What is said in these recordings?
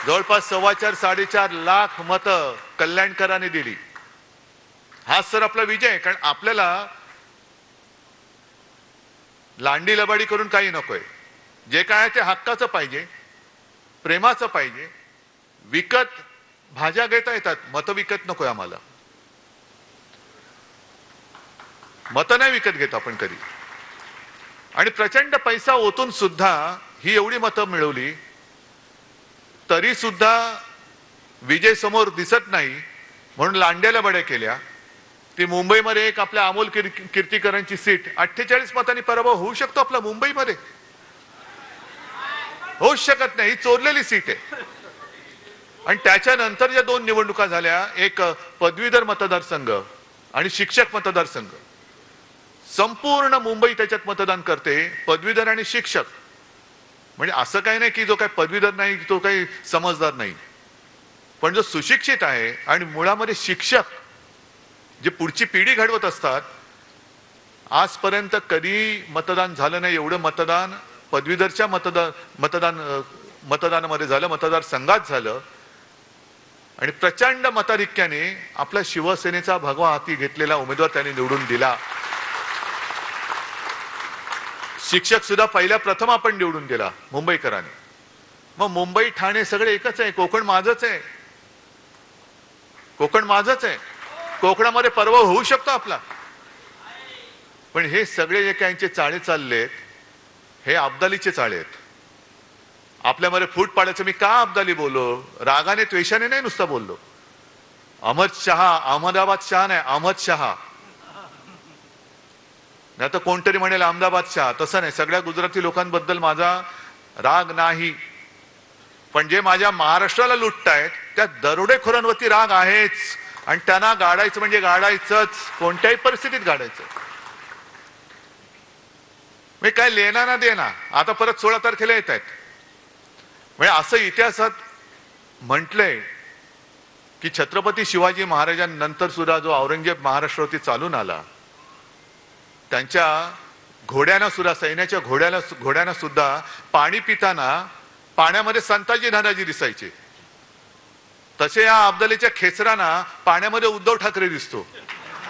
जवळपास 4.25-4.5 लाख मतं कल्याणकरांनी दिली। हाच तर आपला विजय आहे, कारण आपल्याला लांडी लबाडी करून काही नकोय। जे काय आहे ते हक्काचं पाहिजे, प्रेमाचं पाहिजे। विकत भाज्या घेता येतात, मतं विकत नकोय आम्हाला। मतं नाही विकत घेत आपण कधी। आणि प्रचंड पैसा ओतून सुद्धा ही एवढी मतं मिळवली तरी सुद्धा विजय समोर दिसत नाही, म्हणून लांड्याला बड्या केल्या। ती मुंबईमध्ये एक आपल्या अमोल कीर्तीकरांची सीट 48 मतांनी पराभव होऊ शकतो आपला मुंबईमध्ये? होऊच शकत नाही, ही चोरलेली सीट आहे। आणि त्याच्यानंतर ज्या दोन निवडणुका झाल्या, एक पदवीधर मतदारसंघ आणि शिक्षक मतदारसंघ, संपूर्ण मुंबई त्याच्यात मतदान करते, पदवीधर आणि शिक्षक। म्हणजे असं काही नाही की जो काही पदवीधर नाही तो काही समजदार नाही, पण जो सुशिक्षित आहे आणि मुळामध्ये शिक्षक जे पुढची पिढी घडवत असतात, आजपर्यंत कधी मतदान झालं नाही एवढं मतदान पदवीधरच्या मतदानामध्ये झालं, मतदारसंघात झालं। आणि प्रचंड मताधिक्याने आपला शिवसेनेचा भगवा हाती घेतलेला उमेदवार त्यांनी निवडून दिला। शिक्षक सुद्धा पहिल्या प्रथम आपण निवडून दिला मुंबईकरांनी। मग मुंबई ठाणे सगळे एकच आहे, कोकण माझंच आहे, कोकण माझंच आहे। कोकणामध्ये पराभव होऊ शकतो आपला, पण हे सगळे जे काहींचे चाळे चाललेत हे अब्दालीचे चाळे आहेत। आपल्यामध्ये फूट पाडायचं, मी का अब्दाली बोललो? रागाने द्वेषाने नाही, नुसतं बोललो। अहमद शहा, अहमदाबाद शहा नाही, अहमद शहा। नाही तर कोणतरी म्हणेल अहमदाबाद शहा, तसं नाही। सगळ्या गुजराती लोकांबद्दल माझा राग नाही, पण जे माझ्या महाराष्ट्राला लुटतायत त्या दरोडेखोरांवरती राग आहेच। आणि त्यांना गाडायचं म्हणजे गाडायचंच, कोणत्याही परिस्थितीत गाडायचं। मी काय लेना ना देना, आता परत 16 तारखेला येत आहेत। म्हणजे असं इतिहासात म्हटलंय की छत्रपती शिवाजी महाराजांनंतर सुद्धा जो औरंगजेब महाराष्ट्रावरती चालून आला, त्यांच्या घोड्यांना सुद्धा, सैन्याच्या घोड्यांना सुद्धा पाणी पिताना पाण्यामध्ये संताजी धनाजी दिसायचे। तसे या अब्दालीच्या खेचरांना पाण्यामध्ये उद्धव ठाकरे दिसतो।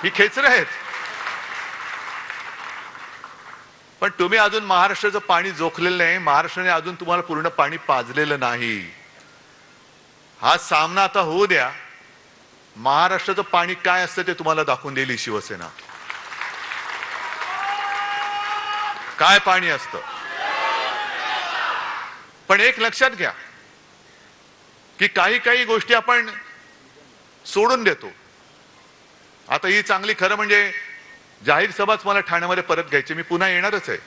ही खेचर आहेत, पण तुम्ही अजून महाराष्ट्राचं पाणी जोखलेलं नाही, महाराष्ट्राने अजून तुम्हाला पूर्ण पाणी पाजलेलं नाही। हा सामना आता होऊ द्या, महाराष्ट्राचं पाणी काय असतं ते तुम्हाला दाखवून देईल ही शिवसेना। काय पाणी असतं। पण एक लक्षात घ्या की काही काही गोष्टी आपण सोडून देतो। आता ही चांगली, खरं म्हणजे जाहीर सभाच मला ठाण्यामध्ये परत घ्यायची, मी पुन्हा येणारच आहे।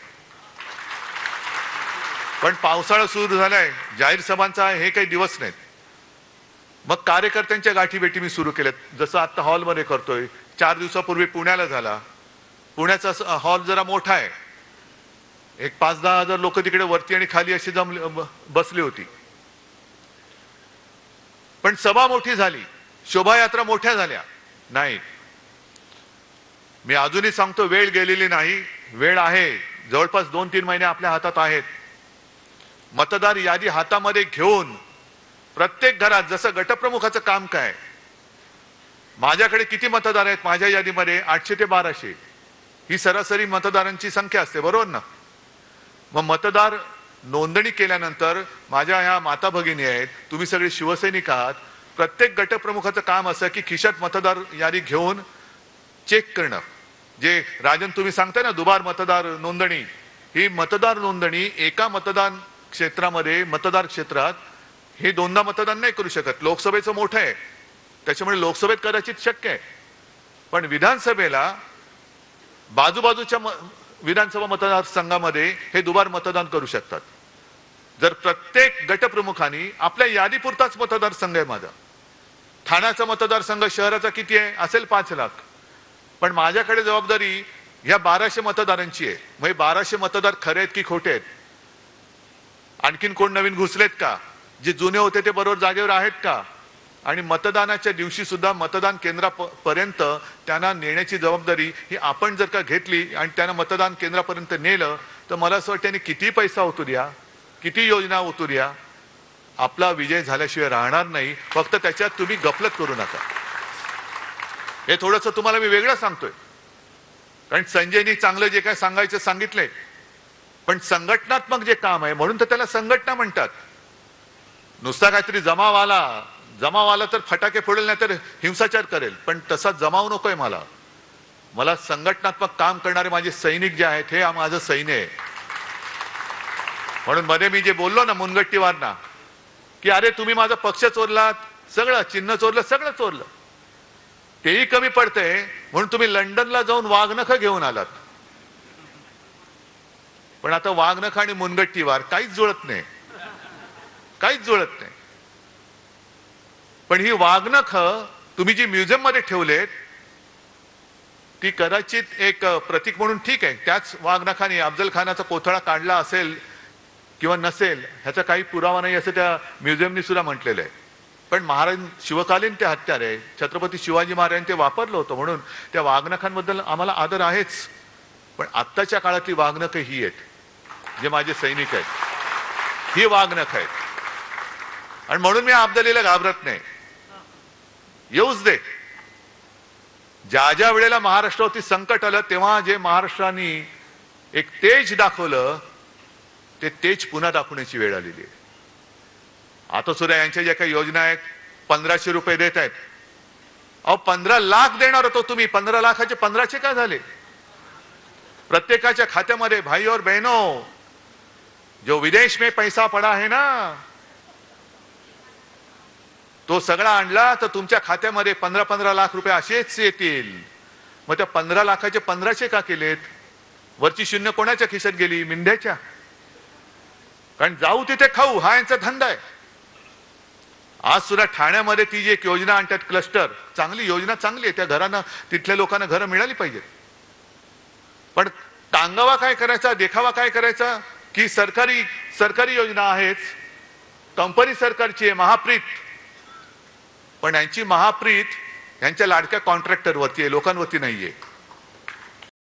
पण पावसाळा सुरू झालाय, जाहीर सभांचा हे काही दिवस नाहीत। मग कार्यकर्त्यांच्या गाठीभेटी मी सुरू केल्यात, जसं आता हॉलमध्ये करतोय। 4 दिवसापूर्वी पुण्याला झाला। पुण्याचा हॉल जरा मोठा आहे, एक 5-10 हजार लोक तिकडे वरती आणि खाली अशी बसली होती। पण सभा मोठी झाली, शोभायात्रा मोठ्या झाल्या नाही। मी अजूनही सांगतो, वेळ गेलेली नाही, वेळ आहे। जवळपास 2-3 महिने आपल्या हातात आहेत। मतदार यादी हातामध्ये घेऊन प्रत्येक घरात, जसं गटप्रमुखाचं काम काय, माझ्याकडे किती मतदार आहेत माझ्या यादीमध्ये? 800 ते 1200 ही सरासरी मतदारांची संख्या असते, बरोबर ना? मग मतदार नोंदणी केल्यानंतर माझ्या ह्या माता भगिनी आहेत, तुम्ही सगळे शिवसैनिक आहात, प्रत्येक गटप्रमुखाचं काम असं की खिशात मतदार यादी घेऊन चेक करणं। जे राजन तुम्ही सांगताय ना दुबार मतदार नोंदणी, ही मतदार नोंदणी एका मतदान क्षेत्रामध्ये, मतदार क्षेत्रात हे दोनदा मतदान नाही करू शकत। लोकसभेचं मोठं आहे, त्याच्यामुळे लोकसभेत कदाचित शक्य आहे, पण विधानसभेला बाजूबाजूच्या विधानसभा मतदारसंघामध्ये हे दुबार मतदान करू शकतात। जर प्रत्येक गटप्रमुखांनी आपल्या यादीपुरताच मतदारसंघ आहे माझा, ठाण्याचा मतदारसंघ शहराचा किती आहे असेल 5 लाख, पण माझ्याकडे जबाबदारी ह्या 1200 मतदारांची आहे। मग 1200 मतदार खरे आहेत की खोटे आहेत? आणखीन कोण नवीन घुसलेत का? जे जुने होते ते बरोबर जागेवर आहेत का? आणि मतदानाच्या दिवशी सुद्धा मतदान केंद्रापर्यंत त्यांना नेण्याची जबाबदारी ही आपण जर का घेतली आणि त्यांना मतदान केंद्रापर्यंत नेलं तर मला असं वाटतं किती पैसा होतो द्या, किती योजना होतो द्या, आपला विजय झाल्याशिवाय राहणार नाही. फक्त त्याच्यात तुम्ही गफलत करू नका. हे थोडंसं तुम्हाला मी वेगळं सांगतोय, कारण संजयनी चांगलं जे काय सांगायचं सांगितलंय, पण संघटनात्मक जे काम आहे म्हणून तर त्याला संघटना म्हणतात. नुसता काहीतरी जमावाला तर फटाके फोडेल नाही तर हिंसाचार करेल, पण तसा जमाव नकोय मला संघटनात्मक काम करणारे माझे सैनिक जे आहेत हे माझं सैन्य आहे. म्हणून मध्ये मी जे बोललो ना मुनगट्टीवारना, की अरे तुम्ही माझा पक्ष चोरलात, सगळं चिन्ह चोरलं, सगळं चोरलं, तेही कमी पडतंय म्हणून तुम्ही लंडनला जाऊन वाघनखं घेऊन आलात. पण आता वाघनखं आणि मुनगट्टीवार काहीच जुळत नाही, काहीच जुळत नाही. पण ही वाघनखं तुम्ही जी म्युझियम मध्ये ठेवलेत ती कदाचित एक प्रतीक म्हणून ठीक आहे. त्याच वाघनखाने अफजल खानाचा कोथळा काढला असेल किंवा नसेल ह्याचा काही पुरावा नाही असं त्या म्युझियमनी सुद्धा म्हटलेलं आहे. पण महाराज शिवकालीन ते हत्यार आहे, छत्रपती शिवाजी महाराजांनी ते वापरलं होतं म्हणून त्या वाघनखांबद्दल आम्हाला आदर आहेच. पण आत्ताच्या काळातली वाघनखं ही आहेत जे माझे सैनिक आहेत, ही वाघनखं आहेत. आणि म्हणून मी अब्दालीला घाबरत नाही. येऊच दे. ज्या ज्या वेळेला महाराष्ट्रावरती संकट आलं तेव्हा जे महाराष्ट्राने एक तेज दाखवलं ते तेज पुन्हा दाखवण्याची वेळ आलेली आहे. आता सुद्धा यांच्या ज्या काही योजना आहेत 1500 रुपये देत आहेत. अहो 15 लाख देणार होतो तुम्ही, 15 लाखाचे 1500 काय झाले? प्रत्येकाच्या खात्यामध्ये भाई और बहनों, जो विदेश में पैसा पड़ा है ना तो सगळा आणला तर तुमच्या खात्यामध्ये 15-15 लाख रुपये असेच येतील. मग त्या 15 लाखाचे 1500 का केलेत? वरची शून्य कोणाच्या खिशात गेली? मिंढ्याच्या. कारण जाऊ तिथे खाऊ हा यांचा धंदा आहे. आज सुद्धा ठाण्यामध्ये ती जी एक योजना आणतात क्लस्टर, चांगली योजना, चांगली आहे. त्या घरांना तिथल्या लोकांना घरं मिळाली पाहिजेत. पण टांगावा काय करायचा, देखावा काय करायचा की सरकारी योजना आहेच, कंपनी सरकारची आहे, महाप्रीत. पण यांची महाप्रीत यांच्या लाडक्या कॉन्ट्रॅक्टरवरती आहे, लोकांवरती नाहीये.